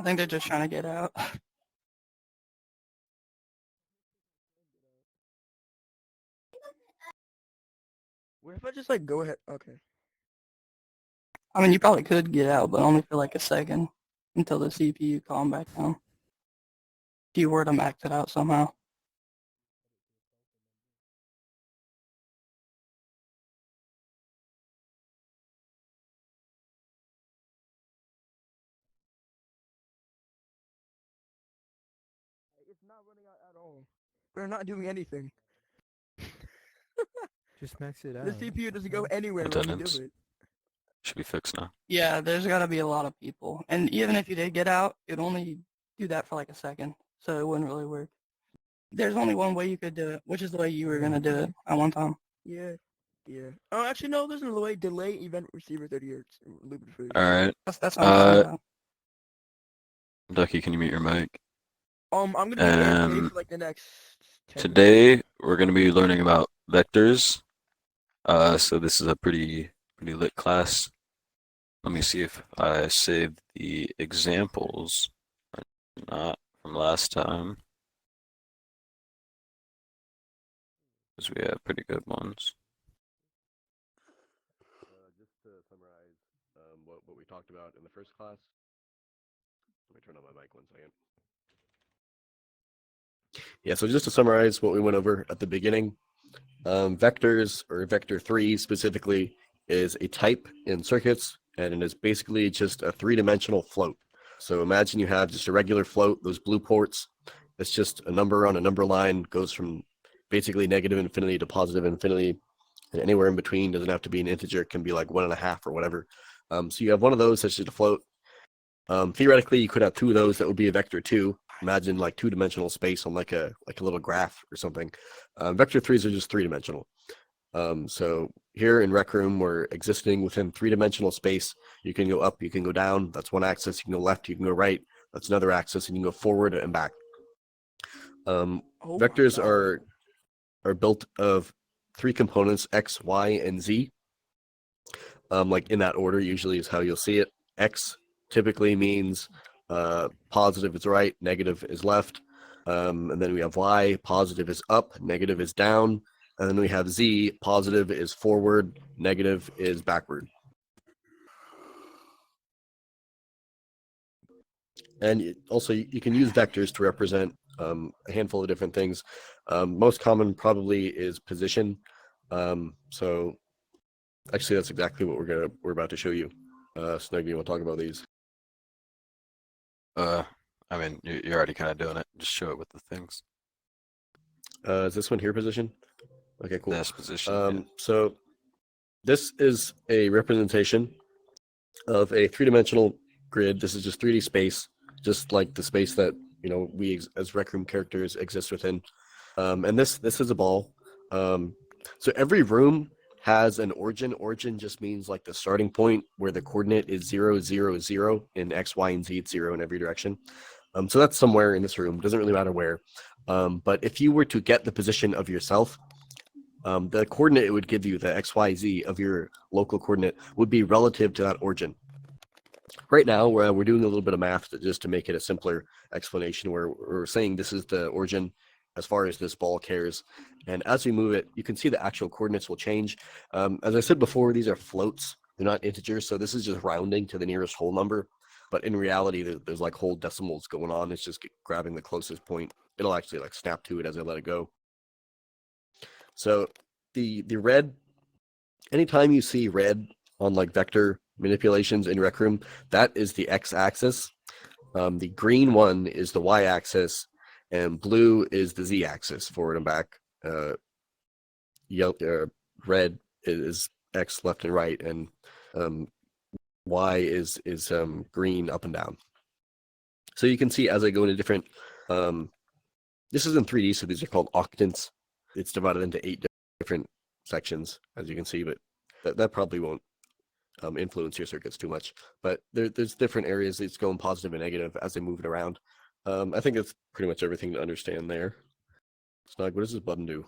I think they're just trying to get out. What if I just like go ahead? Okay. I mean, you probably could get out, but only for like a second until the CPU calm back down. If you were to max it out somehow. It's not running out at all. We're not doing anything. Just max it out. The CPU doesn't go anywhere when you Attendance. do it. Should be fixed now. Yeah, there's got to be a lot of people. And even if you did get out, it'd only do that for like a second. So it wouldn't really work. There's only one way you could do it, which is the way you were going to do it at one time. Yeah. Yeah. Oh, actually, no. There's another way. Delay event receiver 30 hertz. Loop it first. All right, That's what I'm talking about. Ducky, can you mute your mic? I'm gonna be AFK for like the next 10 Today we're gonna be learning about vectors. So this is a pretty lit class. Let me see if I saved the examples or not from last time, because we have pretty good ones. Just to summarize what we talked about in the first class. Let me turn on my mic 1 second. Yeah, so just to summarize what we went over at the beginning, vectors, or vector 3 specifically, is a type in circuits, and it is basically just a 3-dimensional float. So imagine you have just a regular float, those blue ports. It's just a number on a number line, goes from basically negative infinity to positive infinity, and anywhere in between. Doesn't have to be an integer, it can be like 1.5 or whatever. So you have one of those that's just a float. Theoretically, you could have 2 of those that would be a vector 2. Imagine like 2-dimensional space on like a little graph or something. Vector 3s are just 3-dimensional. So here in Rec Room, we're existing within 3-dimensional space. You can go up, you can go down. That's one axis. You can go left, you can go right. That's another axis, and you can go forward and back. Vectors are built of 3 components: X, Y, and Z. Like in that order usually is how you'll see it. X typically means positive is right, negative is left. And then we have Y, positive is up, negative is down. And then we have Z, positive is forward, negative is backward. And also you can use vectors to represent a handful of different things. Most common probably is position. So actually that's exactly what we're about to show you. Snug, you want to talk about these? I mean, you're already kind of doing it. Just show it with the things. Is this one here position? Okay, cool. This position. So this is a representation of a 3-dimensional grid. This is just 3D space, just like the space that we as Rec Room characters exist within. And this is a ball. So every room has an origin. Origin just means like the starting point where the coordinate is 0, 0, 0 in X, Y, and Z. It's 0 in every direction. So that's somewhere in this room. Doesn't really matter where. But if you were to get the position of yourself, the coordinate it would give you, the X, Y, Z of your local coordinate, would be relative to that origin. Right now, we're doing a little bit of math just to make it a simpler explanation, where we're saying this is the origin as far as this ball cares. And as we move it, you can see the actual coordinates will change. As I said before, these are floats. They're not integers, so this is just rounding to the nearest whole number. But in reality, there's like whole decimals going on. It's just grabbing the closest point. It'll actually like snap to it as I let it go. So the red, anytime you see red on like vector manipulations in Rec Room, that is the x-axis. The green one is the y-axis, and blue is the z-axis, forward and back. Red is x left and right, and y is green up and down. So you can see as I go into different, this is in 3D, so these are called octants. It's divided into 8 different sections, as you can see, but that probably won't influence your circuits too much. But there's different areas it's going positive and negative as they move it around. I think that's pretty much everything to understand there. Snug, what does this button do?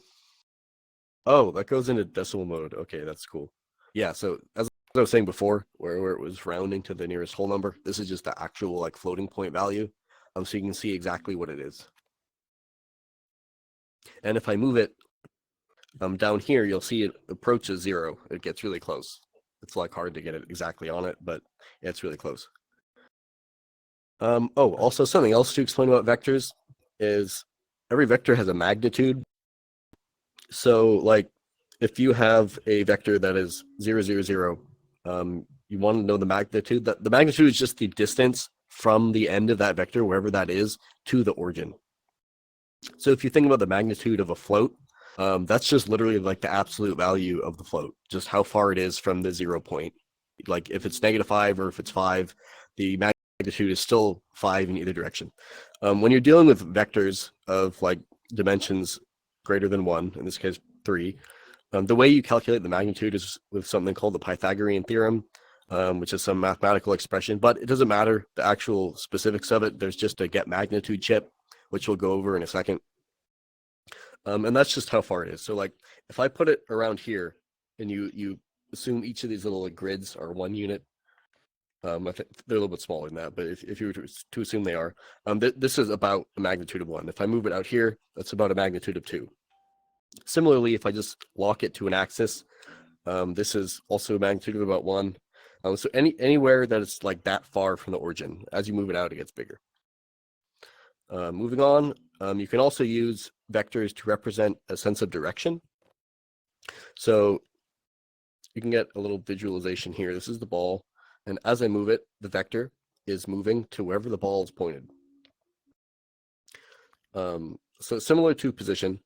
Oh, that goes into decimal mode. Okay, that's cool. Yeah, so as I was saying before, where it was rounding to the nearest whole number, this is just the actual like floating point value. So you can see exactly what it is. And if I move it down here, you'll see it approaches 0. It gets really close. It's like hard to get it exactly on it, but yeah, it's really close. Also something else to explain about vectors is every vector has a magnitude. So like if you have a vector that is 0, 0, 0, you want to know the magnitude. The magnitude is just the distance from the end of that vector, wherever that is, to the origin. So if you think about the magnitude of a float, that's just literally like the absolute value of the float, just how far it is from the 0 point. Like if it's -5 or if it's 5, the magnitude is still 5 in either direction. When you're dealing with vectors of like dimensions greater than 1, in this case 3, the way you calculate the magnitude is with something called the Pythagorean theorem, which is some mathematical expression, but it doesn't matter the actual specifics of it. There's just a get magnitude chip, which we'll go over in a second. And that's just how far it is. So like if I put it around here and you assume each of these little like, grids are 1 unit, I think they're a little bit smaller than that, but if you were to assume they are, this is about a magnitude of 1. If I move it out here, that's about a magnitude of 2. Similarly, if I just lock it to an axis, this is also a magnitude of about 1. So anywhere that it's like that far from the origin, as you move it out, it gets bigger. Moving on, you can also use vectors to represent a sense of direction. So you can get a little visualization here. This is the ball, and as I move it, the vector is moving to wherever the ball is pointed. So similar to position,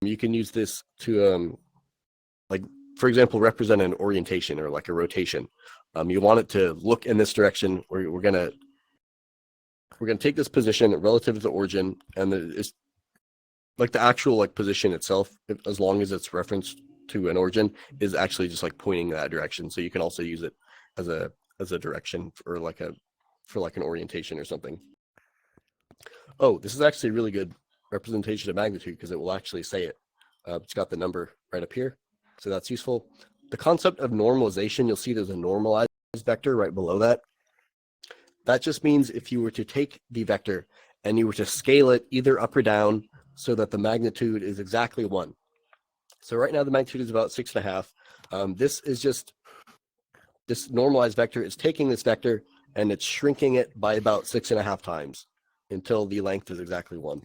you can use this to, like, for example, represent an orientation or like a rotation. You want it to look in this direction. We're gonna take this position relative to the origin, and it's like the actual like position itself, as long as it's referenced to an origin, is actually just like pointing that direction. So you can also use it as a direction or like an orientation or something. Oh, this is actually a really good representation of magnitude because it will actually say it. It's got the number right up here, so that's useful. The concept of normalization, you'll see there's a normalized vector right below that. That just means if you were to take the vector and you were to scale it either up or down so that the magnitude is exactly 1. So right now the magnitude is about 6.5. This normalized vector is taking this vector and it's shrinking it by about 6.5 times until the length is exactly 1.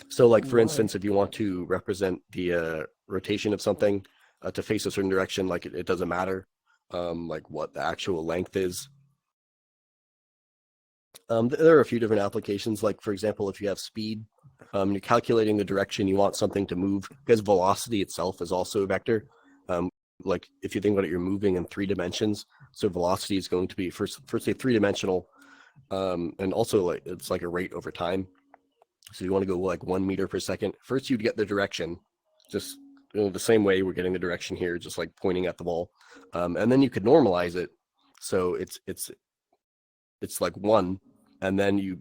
So like, for instance, if you want to represent the rotation of something to face a certain direction, like it doesn't matter like what the actual length is. There are a few different applications. Like, for example, if you have speed, you're calculating the direction you want something to move, because velocity itself is also a vector. Like if you think about it, you're moving in 3 dimensions. So velocity is going to be firstly 3-dimensional, and also like it's like a rate over time. So you want to go like 1 meter per second. First, you'd get the direction, just the same way we're getting the direction here, just like pointing at the ball. And then you could normalize it, so it's like 1, and then you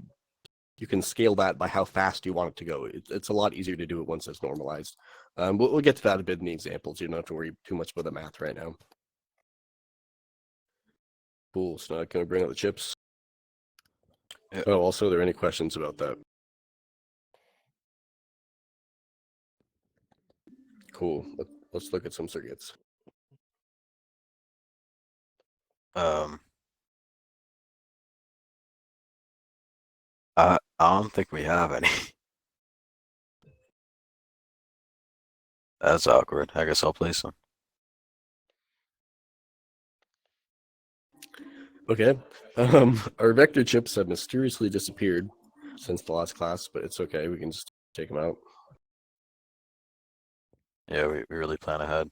can scale that by how fast you want it to go. It's a lot easier to do it once it's normalized. We'll get to that a bit in the examples. You don't have to worry too much about the math right now. Cool. So now can I bring out the chips? Yeah. Oh, also, are there any questions about that? Cool. Let's look at some circuits. I don't think we have any. That's awkward. I guess I'll play some. Okay. Our vector chips have mysteriously disappeared since the last class, but it's okay. We can just take them out. Yeah, we really plan ahead.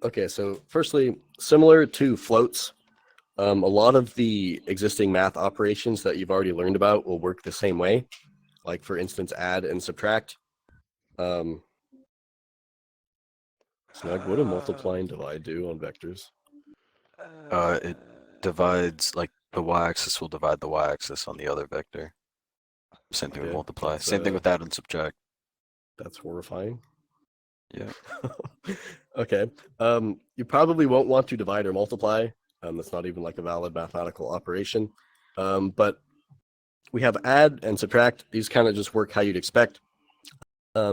Okay, so firstly, similar to floats, a lot of the existing math operations that you've already learned about will work the same way. Like, for instance, add and subtract. Snug, what do multiply and divide do on vectors? It divides, like, the y-axis will divide the y-axis on the other vector. Same thing with Okay, multiply. that's, Same thing with add and subtract. That's horrifying. Yeah. Okay. You probably won't want to divide or multiply. That's not even like a valid mathematical operation. But we have add and subtract. These kind of just work how you'd expect.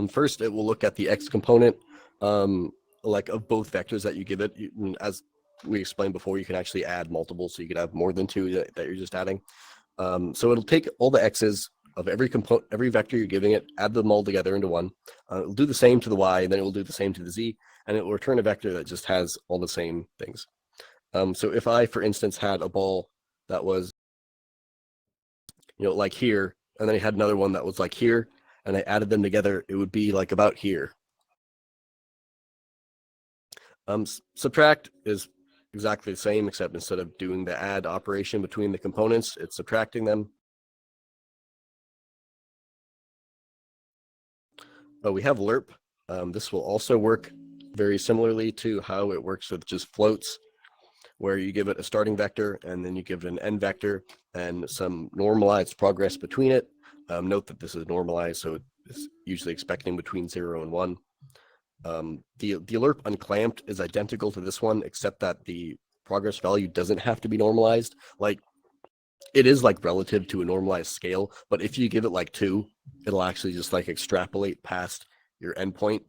First, it will look at the x component, like of both vectors that you give it. As we explained before, you can actually add multiples, so you could have more than two that you're just adding. So it'll take all the x's of every component, every vector you're giving it, add them all together into one. It'll do the same to the y, and then it will do the same to the z, and it will return a vector that just has all the same things. So if I, for instance, had a ball that was, like here, and then I had another one that was like here, and I added them together, it would be like about here. Subtract is exactly the same, except instead of doing the add operation between the components, it's subtracting them. We have lerp. This will also work very similarly to how it works with just floats, where you give it a starting vector and then you give it an end vector and some normalized progress between it. Note that this is normalized, so it's usually expecting between 0 and 1. The lerp unclamped is identical to this one, except that the progress value doesn't have to be normalized. Like, it is like relative to a normalized scale, but if you give it like 2, it'll actually just like extrapolate past your endpoint.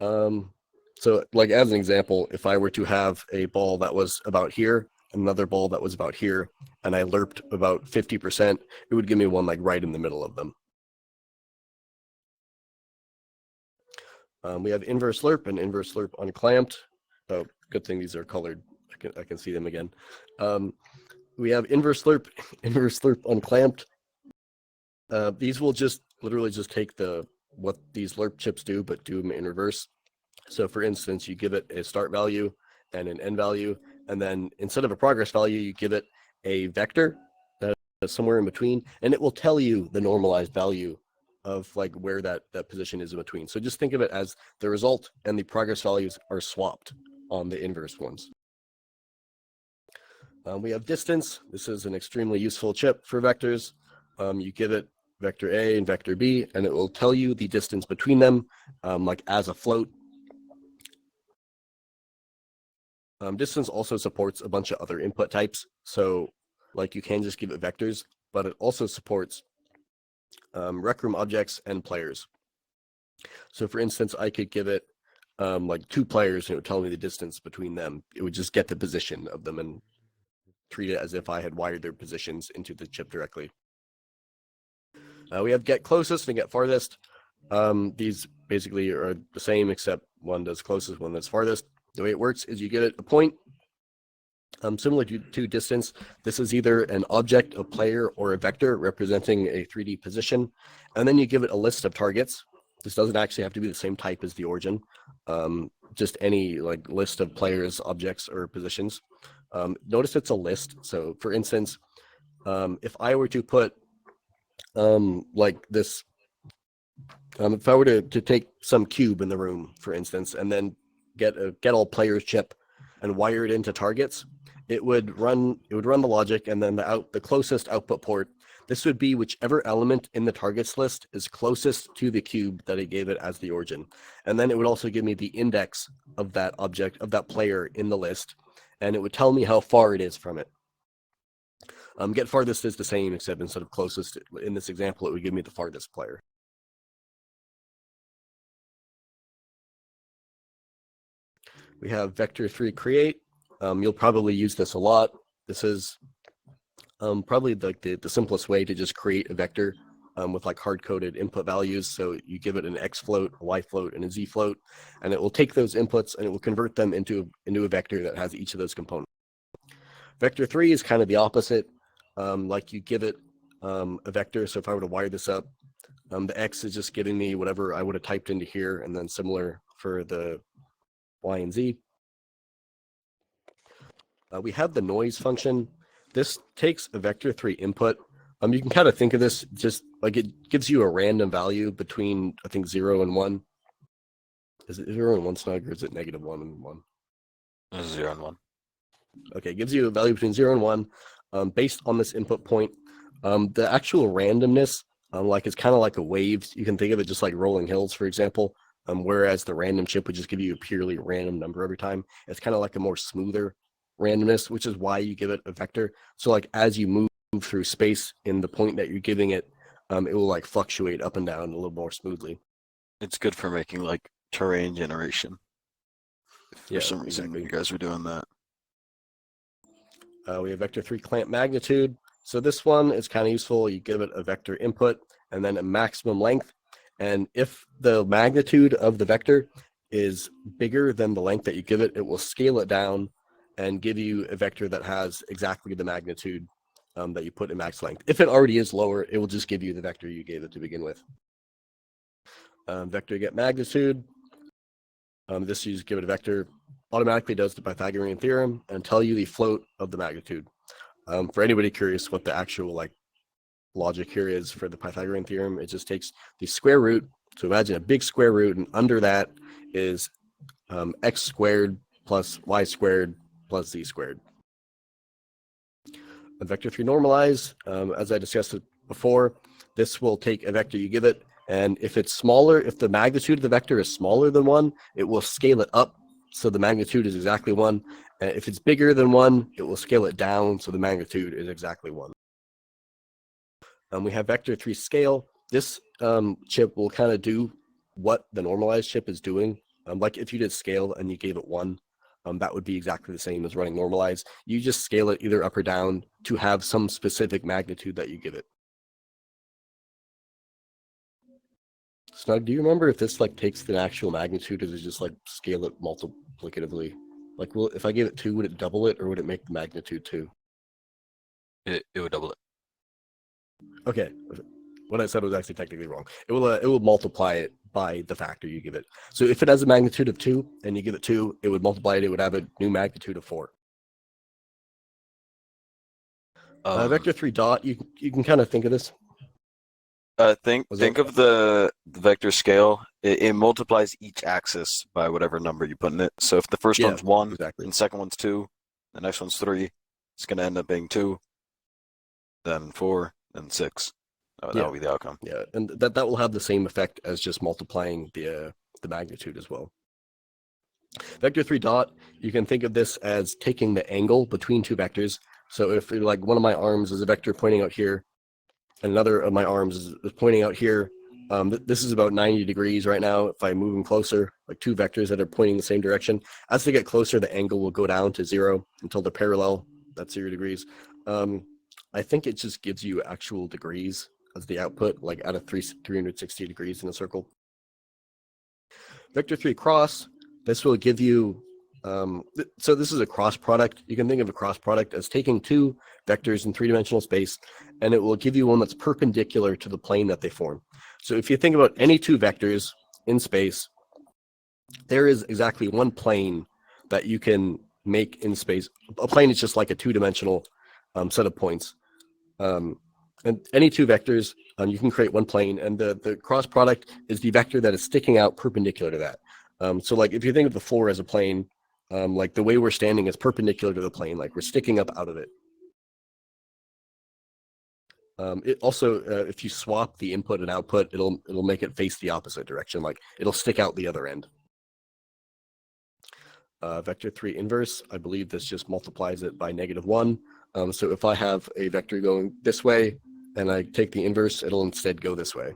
So like as an example, if I were to have a ball that was about here, another ball that was about here, and I lerped about 50%, it would give me one like right in the middle of them. We have inverse lerp and inverse lerp unclamped. Oh, good thing these are colored. I can see them again. We have inverse lerp, inverse lerp unclamped. These will just literally just take what these lerp chips do, but do them in reverse. So for instance, you give it a start value and an end value, and then instead of a progress value, you give it a vector that's somewhere in between, and it will tell you the normalized value of like where that position is in between. So just think of it as the result and the progress values are swapped on the inverse ones. We have distance. This is an extremely useful chip for vectors. You give it vector A and vector B, and it will tell you the distance between them, like as a float. Distance also supports a bunch of other input types. So like you can just give it vectors, but it also supports Rec Room objects and players. So for instance, I could give it like 2 players, and it would tell me the distance between them. It would just get the position of them and treat it as if I had wired their positions into the chip directly. We have get closest and get farthest. These basically are the same, except one does closest, one does farthest. The way it works is you give it a point. Similar to distance, this is either an object, a player, or a vector representing a 3D position, and then you give it a list of targets. This doesn't actually have to be the same type as the origin, just any like list of players, objects, or positions. Notice it's a list. So for instance, if I were to put like this, if I were to take some cube in the room, for instance, and then get all players chip and wire it into targets, it would run the logic, and then the closest output port, this would be whichever element in the targets list is closest to the cube that I gave it as the origin. And then it would also give me the index of that object, of that player in the list, and it would tell me how far it is from it. Get farthest is the same, except instead of closest, in this example, it would give me the farthest player. We have vector 3 create. You'll probably use this a lot. This is probably like the simplest way to just create a vector with like hard-coded input values. So you give it an X float, a Y float, and a Z float, and it will take those inputs and it will convert them into a vector that has each of those components. Vector 3 is kind of the opposite. Like you give it a vector. So if I were to wire this up, the X is just giving me whatever I would have typed into here, and then similar for the Y and Z. We have the noise function. This takes a vector 3 input. You can kind of think of this just like it gives you a random value between, I think, 0 and 1. Is it 0 and 1 snug, or is it -1 and 1? 0 and 1. Okay, it gives you a value between 0 and 1 based on this input point. The actual randomness, like it's kind of like a wave. You can think of it just like rolling hills, for example. Whereas the random chip would just give you a purely random number every time. It's kind of like a more smoother randomness, which is why you give it a vector. So like as you move through space in the point that you're giving it, it will like fluctuate up and down a little more smoothly. It's good for making like terrain generation. If Yeah, for some reason exactly. you guys were doing that. We have vector 3 clamp magnitude. So this one is kind of useful. You give it a vector input and then a maximum length. And if the magnitude of the vector is bigger than the length that you give it, it will scale it down and give you a vector that has exactly the magnitude that you put in max length. If it already is lower, it will just give you the vector you gave it to begin with. Vector get magnitude. This you just give it a vector, automatically does the Pythagorean theorem and tell you the float of the magnitude. For anybody curious what the actual like logic here is for the Pythagorean theorem, it just takes the square root. So imagine a big square root, and under that is x squared plus y squared plus z squared. A vector 3 normalize, as I discussed it before, this will take a vector you give it, and if it's smaller, if the magnitude of the vector is smaller than 1, it will scale it up so the magnitude is exactly 1. And if it's bigger than 1, it will scale it down so the magnitude is exactly 1. We have vector 3 scale. This chip will kind of do what the normalized chip is doing. Like if you did scale and you gave it 1, that would be exactly the same as running normalized. You just scale it either up or down to have some specific magnitude that you give it. Snug, do you remember if this like takes the actual magnitude, or does it just like scale it multiplicatively? Like, if I gave it 2, would it double it, or would it make the magnitude 2? It would double it. Okay, what I said was actually technically wrong. It will multiply it by the factor you give it. So if it has a magnitude of 2 and you give it 2, it would multiply it. It would have a new magnitude of 4. Vector 3 dot. You can kind of think of this. Think Was that- of the vector scale. It multiplies each axis by whatever number you put in it. So if the first Yeah, one's 1 exactly. and the second one's 2, the next one's 3, it's going to end up being 2, then 4, then 6. That Yeah. will be the outcome. Yeah, and that will have the same effect as just multiplying the magnitude as well. Vector 3 dot, you can think of this as taking the angle between two vectors. So if like one of my arms is a vector pointing out here, and another of my arms is pointing out here, this is about 90 degrees right now. If I move them closer, like two vectors that are pointing the same direction, as they get closer, the angle will go down to 0 until they're parallel. That's 0 degrees. I think it just gives you actual degrees as the output, like out of 360 degrees in a circle. Vector 3 cross, this will give you, so this is a cross product. You can think of a cross product as taking two vectors in three-dimensional space, and it will give you one that's perpendicular to the plane that they form. So if you think about any two vectors in space, there is exactly one plane that you can make in space. A plane is just like a two-dimensional set of points. And any two vectors, you can create one plane, and the cross product is the vector that is sticking out perpendicular to that. So like if you think of the floor as a plane, like the way we're standing is perpendicular to the plane, like we're sticking up out of it. It also, if you swap the input and output, it'll make it face the opposite direction, like it'll stick out the other end. Vector 3 inverse, I believe this just multiplies it by -1. So if I have a vector going this way and I take the inverse, it'll instead go this way.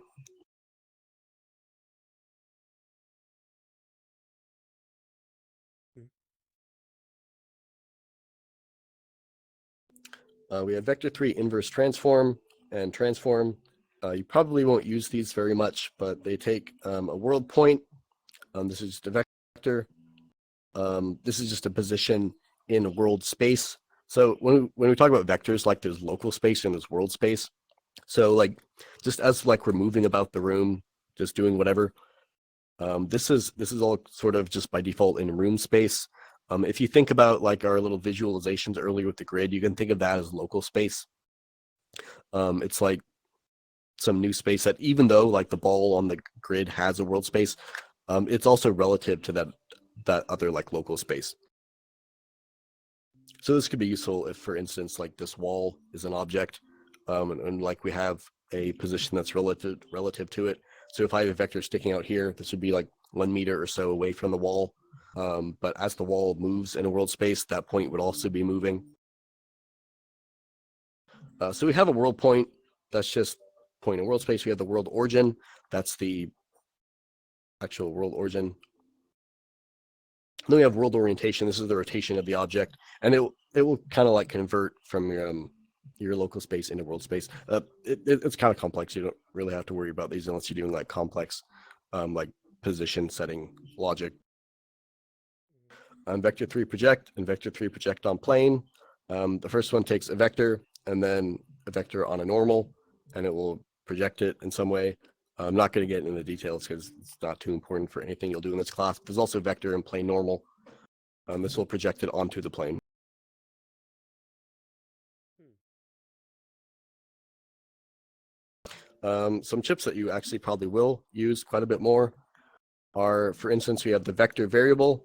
We have vector 3 inverse transform and transform. You probably won't use these very much, but they take a world point. This is just a vector. This is just a position in a world space. So when we talk about vectors, like there's local space and there's world space. So like just as like we're moving about the room, just doing whatever, this is all sort of just by default in room space. If you think about like our little visualizations earlier with the grid, you can think of that as local space. It's like some new space that, even though like the ball on the grid has a world space, it's also relative to that other like local space. So this could be useful if, for instance, like this wall is an object, and like we have a position that's relative to it. So if I have a vector sticking out here, this would be like 1 meter or so away from the wall. But as the wall moves in a world space, that point would also be moving. So we have a world point. That's just point in world space. We have the world origin. That's the actual world origin. Then we have world orientation. This is the rotation of the object, and it will kind of like convert from your local space into world space. It's kind of complex. You don't really have to worry about these unless you're doing like complex like position setting logic. Vector 3 project and vector 3 project on plane. The first one takes a vector and then a vector on a normal, and it will project it in some way. I'm not going to get into the details because it's not too important for anything you'll do in this class. There's also vector and plane normal. This will project it onto the plane. Some chips that you actually probably will use quite a bit more are, for instance, we have the vector variable.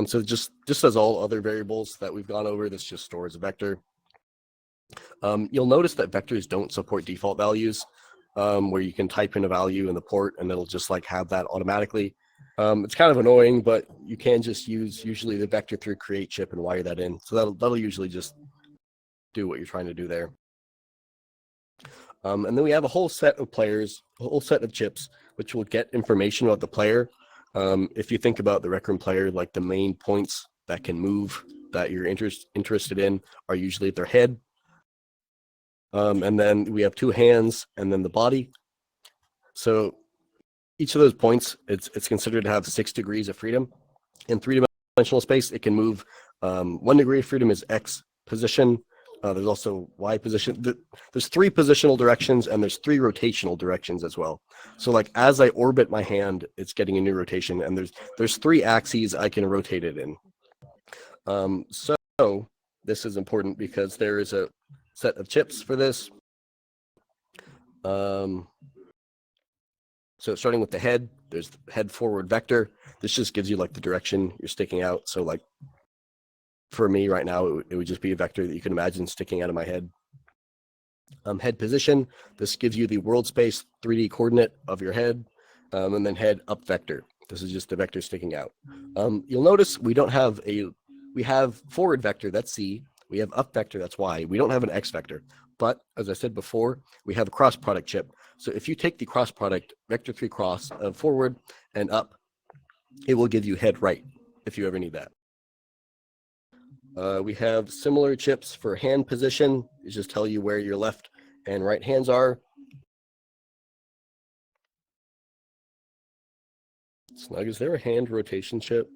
So just as all other variables that we've gone over, this just stores a vector. You'll notice that vectors don't support default values, where you can type in a value in the port and it'll just like have that automatically. It's kind of annoying, but you can just use usually the vector through create chip and wire that in. So that'll usually just do what you're trying to do there. And then we have a whole set of players, a whole set of chips, which will get information about the player. If you think about the Rec Room player, like the main points that can move that you're interested in are usually their head. And then we have 2 hands and then the body. So each of those points, it's considered to have 6 degrees of freedom. In 3-dimensional space, it can move 1 degree of freedom is X position. There's also Y position. There's 3 positional directions and there's 3 rotational directions as well. So like as I orbit my hand, it's getting a new rotation, and there's 3 axes I can rotate it in. So this is important because there is a set of chips for this. So starting with the head, there's the head forward vector. This just gives you like the direction you're sticking out. So like for me right now, it would just be a vector that you can imagine sticking out of my head. Head position, this gives you the world space 3D coordinate of your head, and then head up vector. This is just the vector sticking out. You'll notice we have forward vector, that's C. We have up vector, that's Y. We don't have an X vector. But as I said before, we have a cross product chip. So if you take the cross product, vector 3 cross of forward and up, it will give you head right if you ever need that. We have similar chips for hand position. It just tell you where your left and right hands are. Snug, is there a hand rotation chip?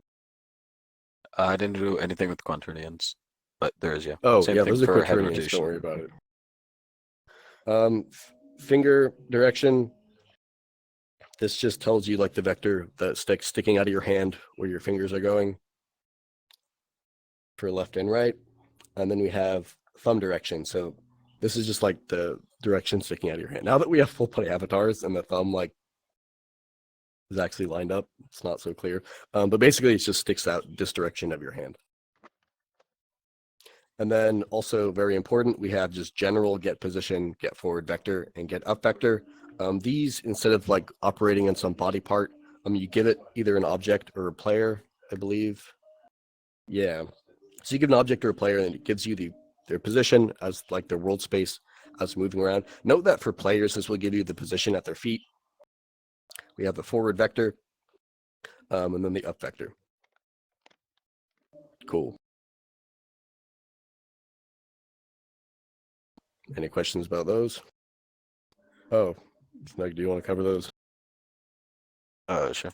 I didn't do anything with quaternions, but there is, yeah. Oh, Same yeah, thing those are for head quaternions. rotation. Don't worry about it. Finger direction. This just tells you like the vector that sticking out of your hand where your fingers are going for left and right. And then we have thumb direction. So this is just like the direction sticking out of your hand. Now that we have full play avatars and the thumb like is actually lined up, it's not so clear. But basically it just sticks out this direction of your hand. And then also very important, we have just general get position, get forward vector, and get up vector. These, instead of like operating on some body part, you give it either an object or a player, I believe. Yeah. So you give an object or a player, and it gives you their position as like their world space as moving around. Note that for players, this will give you the position at their feet. We have the forward vector, and then the up vector. Cool. Any questions about those? Oh, Snug, do you want to cover those? Sure.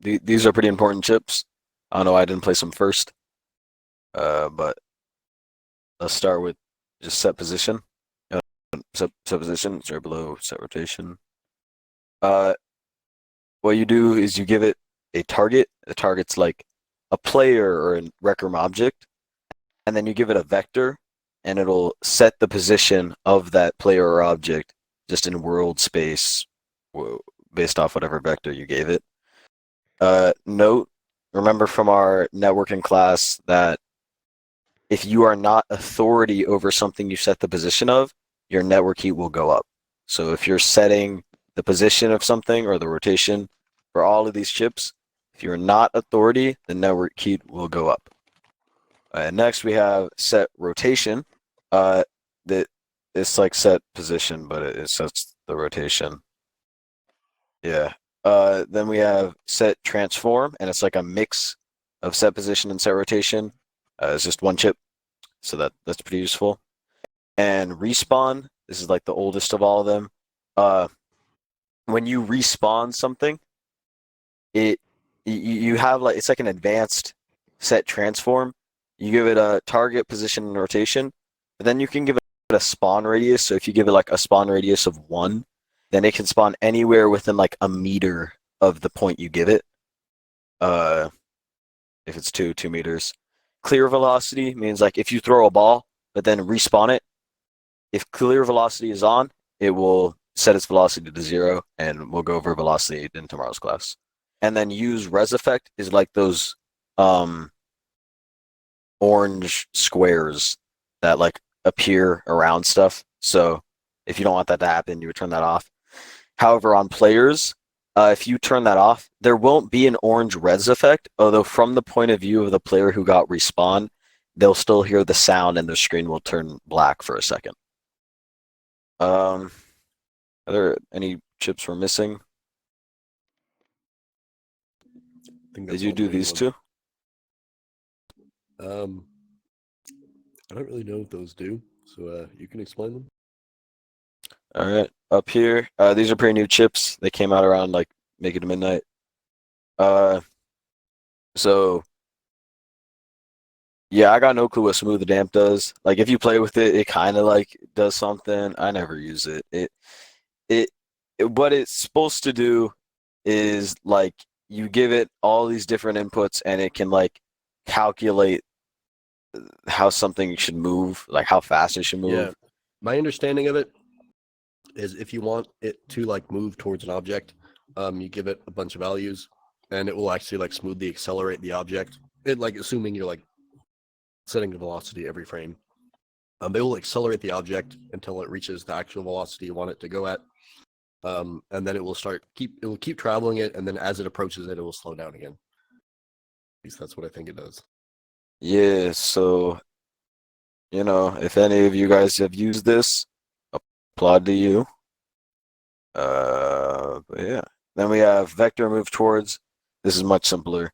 These are pretty important chips. I don't know why I didn't place them first. But let's start with just set position. Set position, it's right below set rotation. What you do is you give it a target. The target's like a player or a Rec Room object, and then you give it a vector, and it'll set the position of that player or object just in world space based off whatever vector you gave it. Note remember from our networking class that if you are not authority over something you set the position of, your network heat will go up. So if you're setting the position of something or the rotation for all of these chips, if you're not authority, the network heat will go up. Next, we have set rotation. That it's like set position, but it sets the rotation. Yeah. Then we have set transform, and it's like a mix of set position and set rotation. It's just one chip, so that's pretty useful. And respawn, this is like the oldest of all of them. When you respawn something, you have like, it's like an advanced set transform. You give it a target, position, and rotation, but then you can give it a spawn radius. So if you give it like a spawn radius of 1, then it can spawn anywhere within like a meter of the point you give it. If it's 2 meters. Clear velocity means like if you throw a ball, but then respawn it, if clear velocity is on, it will set its velocity to 0, and we'll go over velocity in tomorrow's class. And then use res effect is like those orange squares that like appear around stuff. So if you don't want that to happen, you would turn that off. However, on players, if you turn that off, there won't be an orange res effect, although from the point of view of the player who got respawned, they'll still hear the sound and their screen will turn black for a second. Are there any chips we're missing? Did you do these two? I don't really know what those do, so you can explain them. All right, up here, these are pretty new chips. They came out around like make it midnight. So yeah, I got no clue what smooth damp does. Like if you play with it, it kind of like does something. I never use it. What it's supposed to do is like you give it all these different inputs and it can like calculate how something should move, like how fast it should move. Yeah, my understanding of it is if you want it to like move towards an object, you give it a bunch of values, and it will actually like smoothly accelerate the object. It like assuming you're like setting the velocity every frame. It will accelerate the object until it reaches the actual velocity you want it to go at, and then it will keep traveling it, and then as it approaches it, it will slow down again. At least that's what I think it does. Yeah, so you know, if any of you guys have used this, applaud to you. But yeah. Then we have vector move towards. This is much simpler.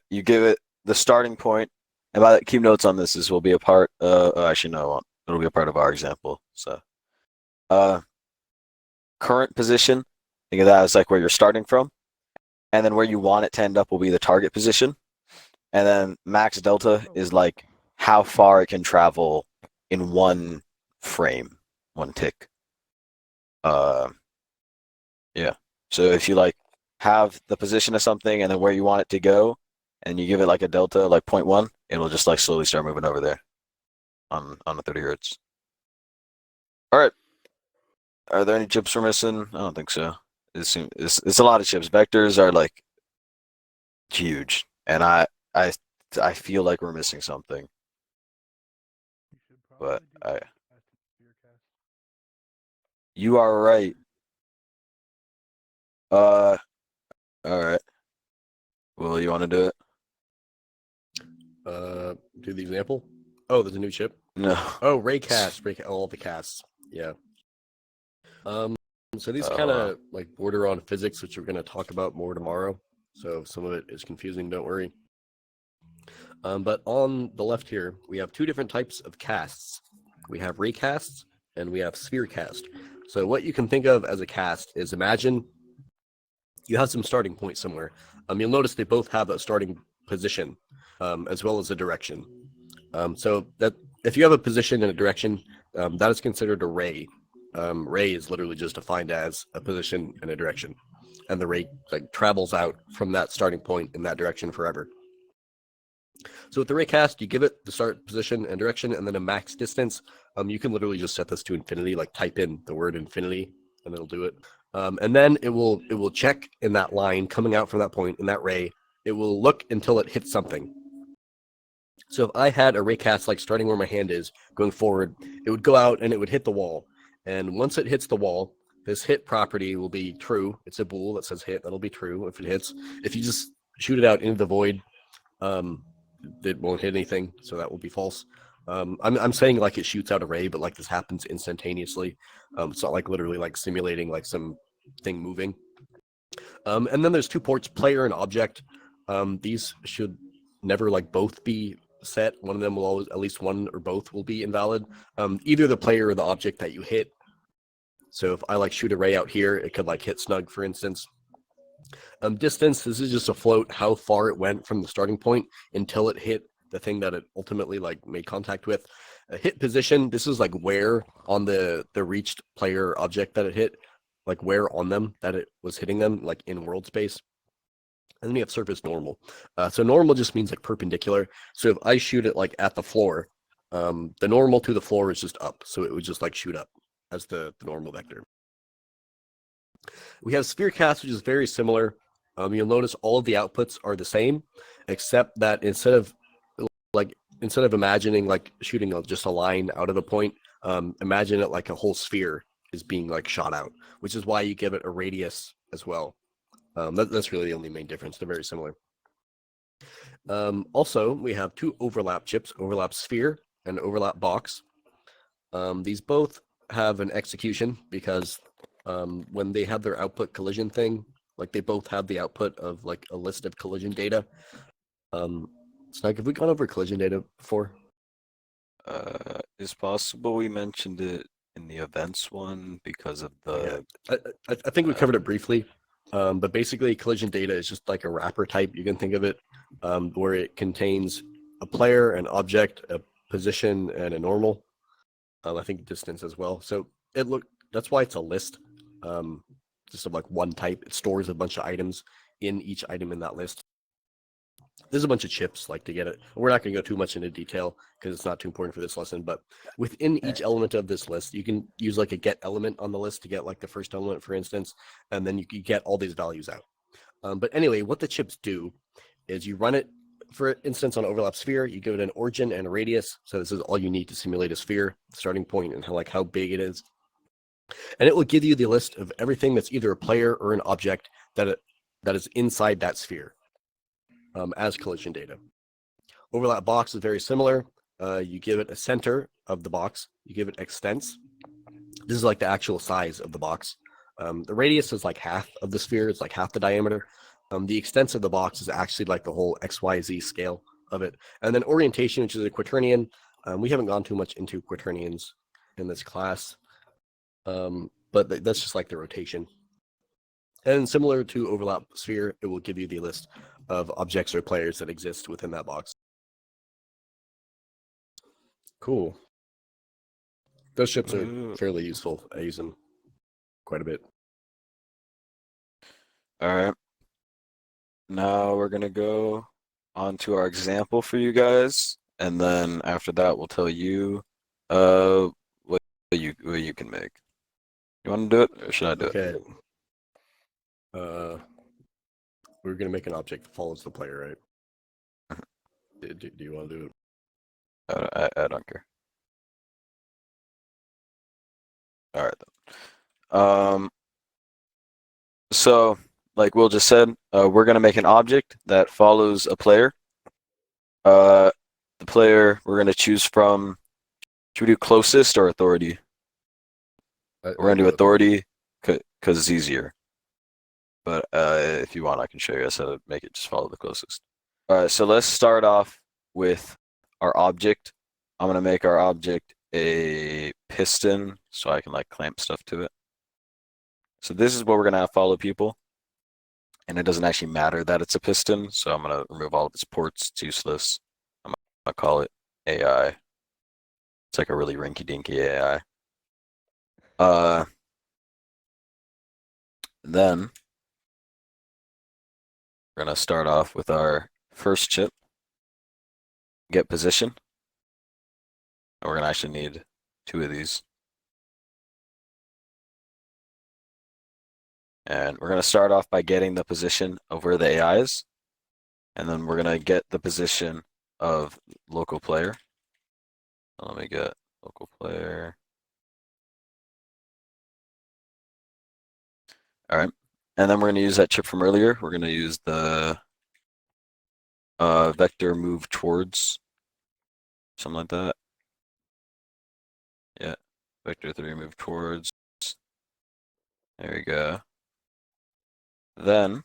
You give it the starting point, and by the keep notes on this. This will be a part. Actually, no, it won't. It'll be a part of our example. So, current position. Think of that as like where you're starting from, and then where you want it to end up will be the target position. And then max delta is like how far it can travel in one frame, one tick. Yeah. So if you like have the position of something and then where you want it to go, and you give it like a delta, like 0.1, it'll just like slowly start moving over there on the 30 hertz. All right. Are there any chips we're missing? I don't think so. It's a lot of chips. Vectors are like huge, and I feel like we're missing something. But you are right. All right. Well, you want to do it? Do the example. Oh, there's a new chip. No. Oh, Raycast. All the casts. Yeah. So these kind of like border on physics, which we're going to talk about more tomorrow. So if some of it is confusing, don't worry. But on the left here, we have two different types of casts. We have raycasts and we have sphere cast. So what you can think of as a cast is, imagine you have some starting point somewhere. You'll notice they both have a starting position as well as a direction. So that if you have a position and a direction, that is considered a ray. Ray is literally just defined as a position and a direction, and the ray like travels out from that starting point in that direction forever. So with the raycast, you give it the start position and direction, and then a max distance. You can literally just set this to infinity, like type in the word infinity, and it'll do it. And then it will check in that line coming out from that point in that ray it will look until it hits something. So if I had a raycast like starting where my hand is, going forward, it would go out and it would hit the wall. And once it hits the wall, this hit property will be true. It's a bool that says hit. That'll be true if it hits. If you just shoot it out into the void, it won't hit anything, so that will be false. I'm saying like it shoots out a ray, but like this happens instantaneously. It's not like literally like simulating like some thing moving. And then there's 2 ports, player and object. These should never like both be set. One of them will always, at least one or both will be invalid. Either the player or the object that you hit. So if I like shoot a ray out here, it could like hit snug, for instance. Distance, this is just a float how far it went from the starting point until it hit the thing that it ultimately like made contact with. Hit position, this is like where on the reached player object that it hit, like where on them that it was hitting them, like in world space. And then you have surface normal. So normal just means like perpendicular. So if I shoot it like at the floor, the normal to the floor is just up. So it would just like shoot up as the normal vector. We have sphere cast, which is very similar. You'll notice all of the outputs are the same, except that instead of imagining like shooting just a line out of a point, imagine it like a whole sphere is being like shot out, which is why you give it a radius as well. That's really the only main difference. They're very similar. Also, we have 2 overlap chips, overlap sphere and overlap box. These both have an execution because when they have their output collision thing, like they both have the output of like a list of collision data. Snug, have we gone over collision data before? It's possible we mentioned it in the events one because of the. Yeah. I think we covered it briefly, but basically collision data is just like a wrapper type. You can think of it where it contains a player, an object, a position, and a normal. I think distance as well. So that's why it's a list, just of like one type. It stores a bunch of items in each item in that list. There's a bunch of chips like to get it. We're not going to go too much into detail because it's not too important for this lesson, but within each element of this list, you can use like a get element on the list to get like the first element, for instance, and then you get all these values out. But anyway, what the chips do is you run it, for instance, on overlap sphere, you give it an origin and a radius. So this is all you need to simulate a sphere, starting point and how big it is. And it will give you the list of everything that's either a player or an object that is inside that sphere. As collision data. Overlap box is very similar. You give it a center of the box. You give it extents. This is like the actual size of the box. The radius is like half of the sphere. It's like half the diameter. The extents of the box is actually like the whole XYZ scale of it. And then orientation, which is a quaternion. We haven't gone too much into quaternions in this class, but that's just like the rotation. And similar to overlap sphere, it will give you the list of objects or players that exist within that box. Cool. Those chips are fairly useful. I use them quite a bit. All right. Now we're gonna go on to our example for you guys, and then after that we'll tell you what you can make. You want to do it, or should I do it? Okay. We're gonna make an object that follows the player, right? Do you want to do it? I don't care. All right then. So like Will just said, we're gonna make an object that follows a player. The player we're gonna choose from. Should we do closest or authority? We're gonna do authority because it's easier. But if you want, I can show you guys how to make it just follow the closest. All right, so let's start off with our object. I'm gonna make our object a piston so I can like clamp stuff to it. So this is what we're gonna have follow people. And it doesn't actually matter that it's a piston, so I'm gonna remove all of its ports. It's useless. I'm gonna call it AI. It's like a really rinky-dinky AI. Then we're gonna start off with our first chip, get position. And we're gonna actually need 2 of these. And we're gonna start off by getting the position of where the AI is. And then we're gonna get the position of local player. Let me get local player. All right, and then we're gonna use that chip from earlier. We're gonna use the vector move towards, something like that. Yeah, vector 3 move towards. There we go. Then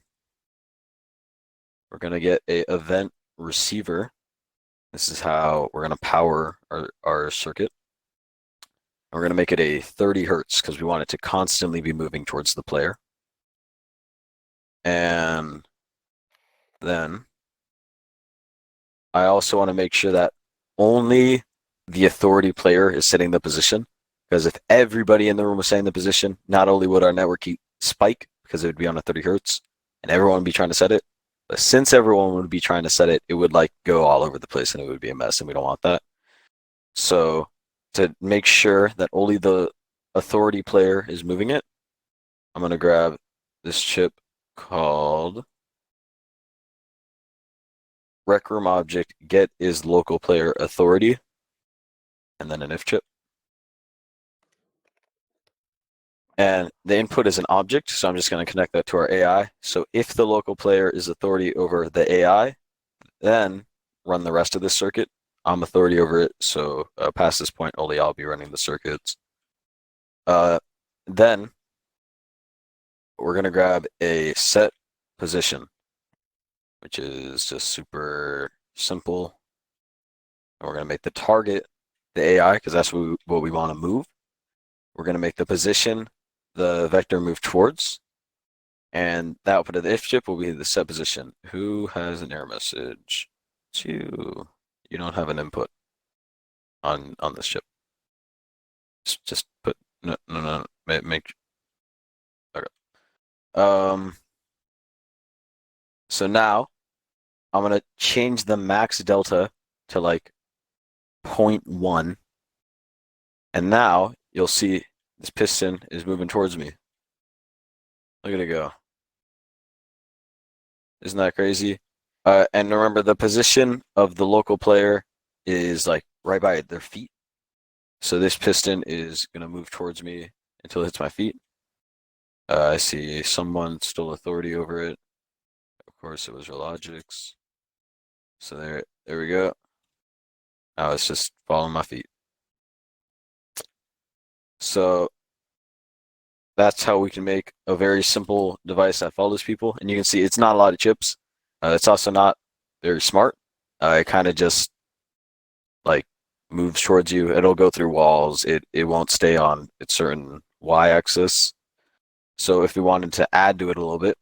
we're gonna get a event receiver. This is how we're gonna power our circuit. We're gonna make it a 30 hertz because we want it to constantly be moving towards the player. And then I also want to make sure that only the authority player is setting the position, because if everybody in the room was setting the position, not only would our network spike because it would be on a 30 hertz and everyone would be trying to set it, but since everyone would be trying to set it, it would like go all over the place and it would be a mess, and we don't want that. So to make sure that only the authority player is moving it, I'm going to grab this chip called Rec Room Object Get is Local Player Authority, and then an if chip. And the input is an object, so I'm just going to connect that to our AI. So if the local player is authority over the AI, then run the rest of this circuit. I'm authority over it, so past this point, only I'll be running the circuits. Then we're going to grab a set position, which is just super simple. And we're going to make the target the AI, because that's what we want to move. We're going to make the position the vector move towards, and the output of the if chip will be the set position. Who has an error message? It's you. You don't have an input on this chip. Just put no. Make okay. So now I'm gonna change the max delta to like 0.1, and now you'll see this piston is moving towards me. Look at it go. Isn't that crazy? And remember, the position of the local player is like right by their feet. So this piston is going to move towards me until it hits my feet. I see someone stole authority over it. Of course, it was Relogix. So there we go. Now it's just following my feet. So that's how we can make a very simple device that follows people. And you can see it's not a lot of chips. It's also not very smart. It kind of just like moves towards you. It'll go through walls. It won't stay on its certain y-axis. So if we wanted to add to it a little bit,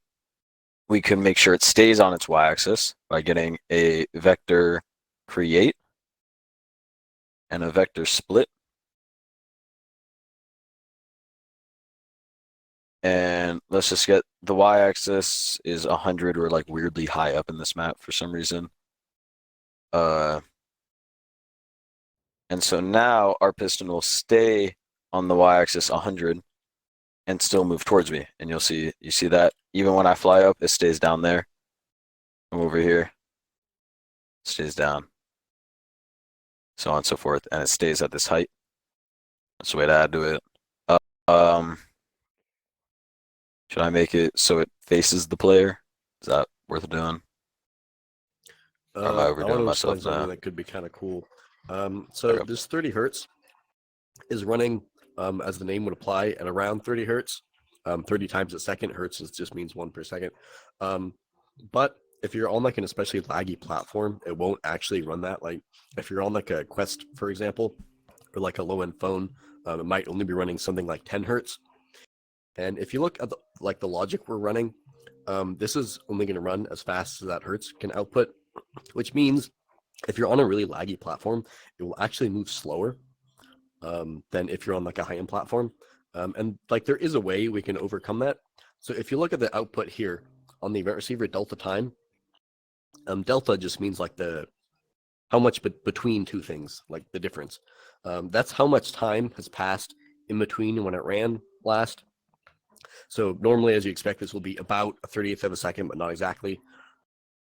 we can make sure it stays on its y-axis by getting a vector create and a vector split. And let's just get the y-axis is 100. We're like weirdly high up in this map for some reason. And so now our piston will stay on the y-axis 100 and still move towards me. And you see that even when I fly up, it stays down there. Come over here, it stays down, so on and so forth, and it stays at this height. That's the way to add to it. Should I make it so it faces the player? Is that worth doing? Or am I overdoing myself now? That could be kind of cool. So this 30 hertz is running, as the name would apply, at around 30 hertz. 30 times a second. Hertz just means 1 per second. But if you're on like an especially laggy platform, it won't actually run that. Like if you're on like a Quest, for example, or like a low-end phone, it might only be running something like 10 hertz. And if you look at the logic we're running, this is only going to run as fast as that hertz can output, which means if you're on a really laggy platform, it will actually move slower than if you're on like a high-end platform. And like there is a way we can overcome that. So if you look at the output here on the event receiver delta time, delta just means like how much between two things, like the difference. That's how much time has passed in between when it ran last. So normally, as you expect, this will be about a 30th of a second, but not exactly.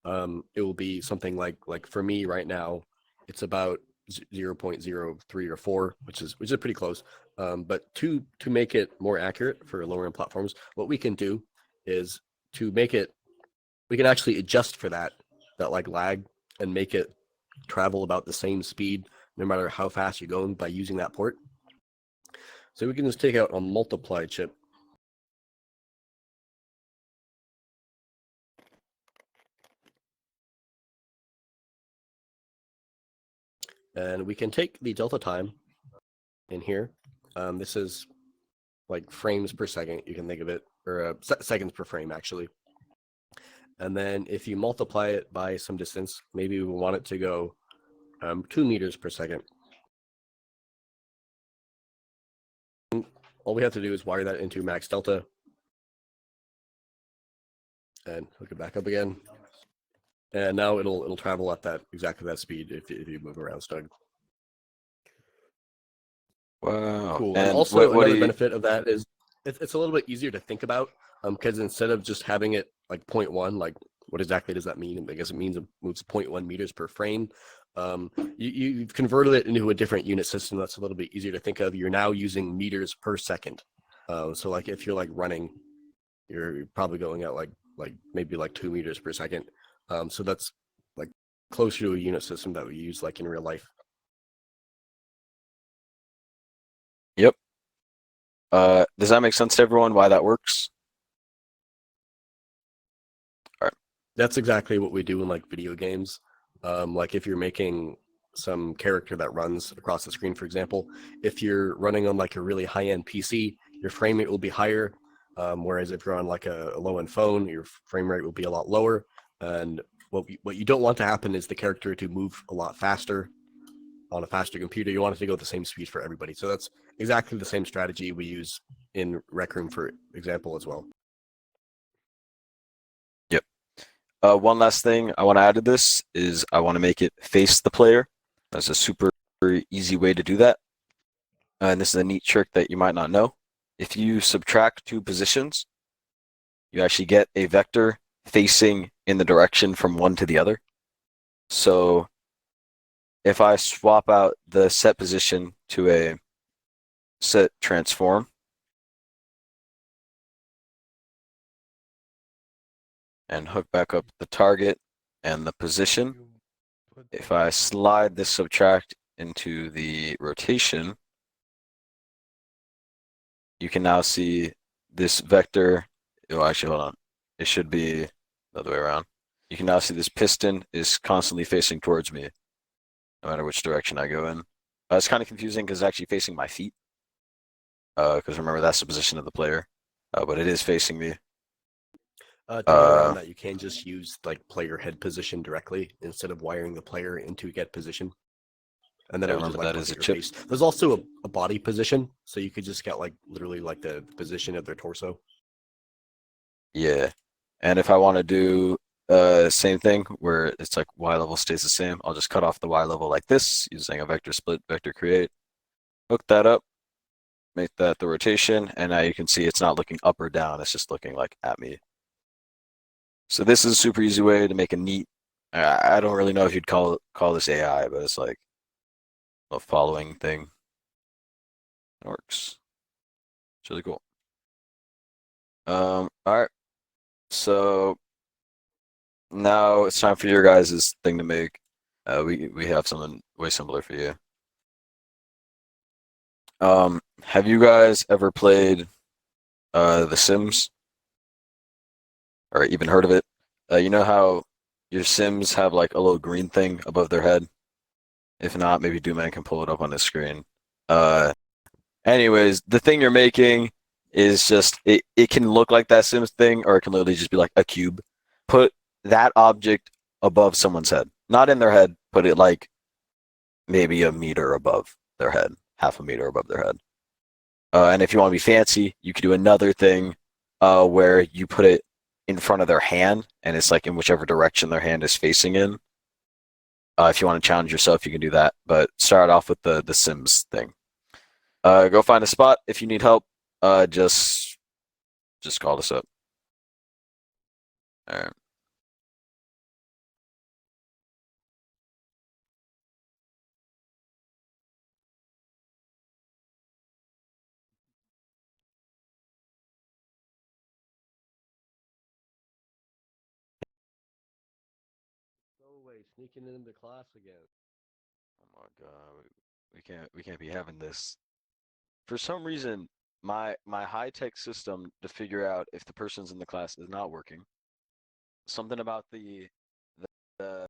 it will be something like for me right now, it's about 0.03 or 4, which is pretty close. But to make it more accurate for lower end platforms, what we can do is to make it, we can actually adjust for that like lag and make it travel about the same speed no matter how fast you're going by using that port. So we can just take out a multiply chip. And we can take the delta time in here. This is like frames per second, you can think of it, or seconds per frame actually. And then if you multiply it by some distance, maybe we want it to go 2 meters per second. All we have to do is wire that into max delta and hook it back up again. And now it'll travel at that exactly that speed if you move around Stug. Wow. Cool. And also another benefit of that is it's a little bit easier to think about because instead of just having it like 0.1, like what exactly does that mean? I guess it means it moves 0.1 meters per frame. You've converted it into a different unit system that's a little bit easier to think of. You're now using meters per second. So like if you're like running, you're probably going at like maybe like 2 meters per second. So that's like closer to a unit system that we use like in real life. Yep. Does that make sense to everyone why that works? All right. That's exactly what we do in like video games. Like if you're making some character that runs across the screen, for example, if you're running on like a really high-end PC, your frame rate will be higher. Whereas if you're on like a low-end phone, your frame rate will be a lot lower. And what you don't want to happen is the character to move a lot faster on a faster computer. You want it to go at the same speed for everybody. So that's exactly the same strategy we use in Rec Room, for example, as well. Yep. One last thing I want to add to this is I want to make it face the player. That's a super easy way to do that. And this is a neat trick that you might not know. If you subtract 2 positions, you actually get a vector facing in the direction from one to the other. So if I swap out the set position to a set transform, and hook back up the target and the position, if I slide this subtract into the rotation, you can now see this vector. Oh, actually, hold on. It should be the other way around. You can now see this piston is constantly facing towards me, no matter which direction I go in. It's kind of confusing because it's actually facing my feet. Because remember, that's the position of the player. But it is facing me. To get around that, you can just use like player head position directly instead of wiring the player into get position. And then it was just like that is a chip. face. There's also a body position, so you could just get like literally like the position of their torso. Yeah, and if I want to do same thing where it's like Y level stays the same, I'll just cut off the Y level like this using a vector split, vector create, hook that up, make that the rotation, and now you can see it's not looking up or down, it's just looking like at me. So this is a super easy way to make a neat, I don't really know if you'd call this AI, but it's like a following thing. It works. It's really cool. All right. So now it's time for your guys' thing to make. We have something way simpler for you. Have you guys ever played The Sims? Or even heard of it? You know how your Sims have like a little green thing above their head? If not, maybe Dooman can pull it up on the screen. Anyways, the thing you're making is just, it can look like that Sims thing, or it can literally just be like a cube. Put that object above someone's head. Not in their head, put it like maybe a meter above their head, half a meter above their head. And if you want to be fancy, you could do another thing where you put it in front of their hand, and it's like in whichever direction their hand is facing in. If you want to challenge yourself, you can do that. But start off with the Sims thing. Go find a spot. If you need help, just call us up. All right. Boy, sneaking into class again. Oh my God, we can't be having this. For some reason, my high-tech system to figure out if the person's in the class is not working. Something about the